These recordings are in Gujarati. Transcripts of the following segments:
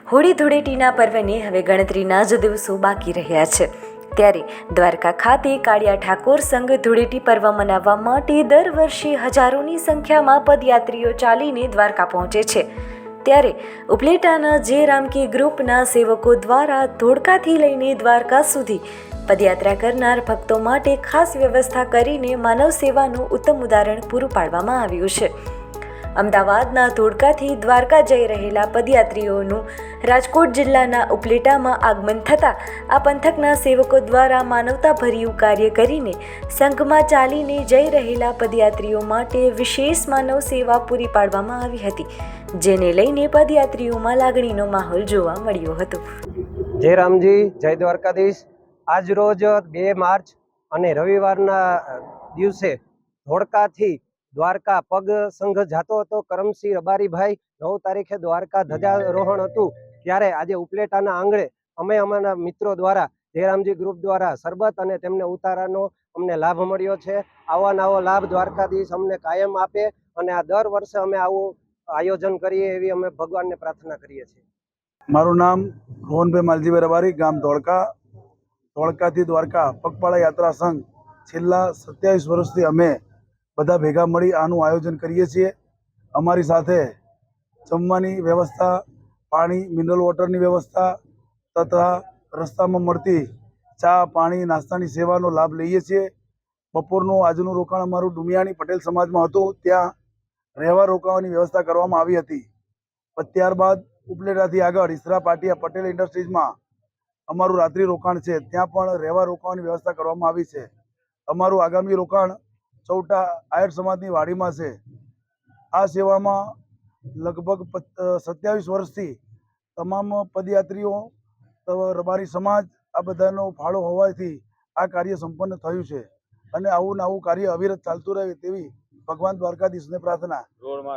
હોળી ધૂળેટીના પર્વને હવે ગણતરીના જ દિવસો બાકી રહ્યા છે, ત્યારે દ્વારકા ખાતે કાળિયા ઠાકોર સંઘ ધૂળેટી પર્વ મનાવવા માટે દર વર્ષે હજારોની સંખ્યામાં પદયાત્રીઓ ચાલીને દ્વારકા પહોંચે છે. ત્યારે ઉપલેટાના જે રામકી ગ્રુપના સેવકો દ્વારા ધોળકાથી લઈને દ્વારકા સુધી પદયાત્રા કરનાર ભક્તો માટે ખાસ વ્યવસ્થા કરીને માનવ સેવાનું ઉત્તમ ઉદાહરણ પૂરું પાડવામાં આવ્યું છે. અમદાવાદના ધોળકાથી દ્વારકા જઈ રહેલા પદયાત્રીઓનું રાજકોટ જિલ્લાના ઉપલેટામાં આગમન થતાં આ પંથકના સેવકો દ્વારા માનવતાભર્યું કાર્ય કરીને સંઘમાં ચાલીને જઈ રહેલા પદયાત્રીઓ માટે વિશેષ માનવ સેવા પૂરી પાડવામાં આવી હતી, જેને લઈને પદયાત્રીઓમાં લાગણીનો માહોલ જોવા મળ્યો હતો. જય રામજી, જય દ્વારકાધીશ. આજ રોજ 2 માર્ચ અને રવિવારના દિવસે ધોળકાથી દ્વારકા પગ સંઘ જાતો હતો. કરમસિંહ રબારીભાઈ 9 તારીખે દ્વારકા ધજારોહણ હતું, ત્યારે આજે ઉપલેટાના આંગણે અમે અમારા મિત્રો દ્વારા જયરામજી ગ્રુપ દ્વારા શરબત અને તેમને ઉતારાનો અમને લાભ મળ્યો છે. આવો નવો લાભ દ્વારકાધીશ અમને કાયમ આપે અને આ દર વર્ષે અમે આવું આયોજન કરીએ એવી અમે ભગવાનને પ્રાર્થના કરીએ છીએ. મારું નામ રોહનભાઈ માલજીભાઈ રબારી, ગામ ધોળકા. ધોળકાથી દ્વારકા પગપાળા યાત્રા સંઘ છેલ્લા 27 વર્ષથી અમે બધા ભેગા મળી આનું આયોજન કરીએ છીએ. અમારી સાથે જમવાની વ્યવસ્થા, પાણી, મિનરલ વોટરની વ્યવસ્થા તથા રસ્તામાં મળતી ચા, પાણી, નાસ્તાની સેવાનો લાભ લઈએ છીએ. બપોરનું આજનું રોકાણ અમારું ડુમિયાણી પટેલ સમાજમાં હતું, ત્યાં રહેવા રોકાવાની વ્યવસ્થા કરવામાં આવી હતી. ત્યારબાદ ઉપલેટાથી આગળ ઈસરા પાટિયા પટેલ ઇન્ડસ્ટ્રીઝમાં અમારું રાત્રિ રોકાણ છે, ત્યાં પણ રહેવા રોકાવાની વ્યવસ્થા કરવામાં આવી છે. અમારું આગામી રોકાણ ચૌટા આયર સમાજની વાડીમાં છે. આ સેવામાં લગભગ 27 વર્ષથી તમામ પદયાત્રીઓ, રબારી સમાજ આ બધાનો ફાળો હોવાથી આ કાર્ય સંપન્ન થયું છે અને આવું ને આવું કાર્ય અવિરત ચાલતું રહે તેવી ભગવાન દ્વારકાધીશને પ્રાર્થના.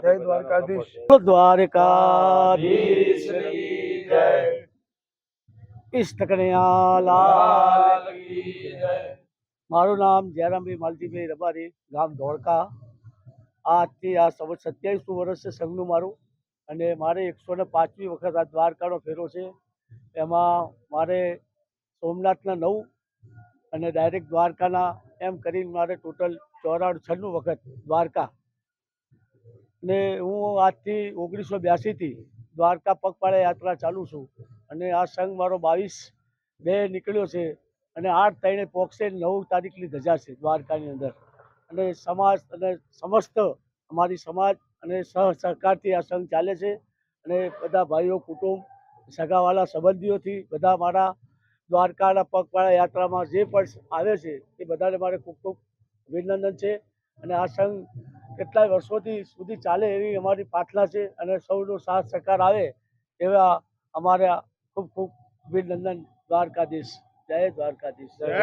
જય દ્વારકાધીશ. દ્વારકાધીશ કી જય. કૃષ્ણ કનૈયા લાલ કી જય. મારું નામ જયરામભાઈ માલજીભાઈ રબારી, ગામ ધોળકા. આજથી આ 27 વર્ષ છે સંઘનું મારું, અને મારે 105મી વખત આ દ્વારકાનો ફેરો છે. એમાં મારે સોમનાથના 9 અને ડાયરેક્ટ દ્વારકાના એમ કરીને મારે ટોટલ 94-96 વખત દ્વારકા. ને હું આજથી 1982થી દ્વારકા પગપાળા યાત્રા ચાલુ છું, અને આ સંઘ મારો 22/2 નીકળ્યો છે અને 8/3 પહોંચશે. 9 તારીખની ધજા છે દ્વારકાની અંદર, અને સમાજ અને સમસ્ત અમારી સમાજ અને સહકારથી આ સંઘ ચાલે છે. અને બધા ભાઈઓ, કુટુંબ, સગાવાલા, સંબંધીઓથી બધા મારા દ્વારકાના પગપાળા યાત્રામાં જે પણ આવે છે એ બધાને મારે ખૂબ ખૂબ અભિનંદન છે. અને આ સંઘ કેટલાય વર્ષોથી સુધી ચાલે એવી અમારી પ્રાર્થના છે, અને સૌનો સાથ સહકાર આવે એવા અમારા ખૂબ ખૂબ અભિનંદન. દ્વારકાધીશ. જય દ્વારકાધીશ.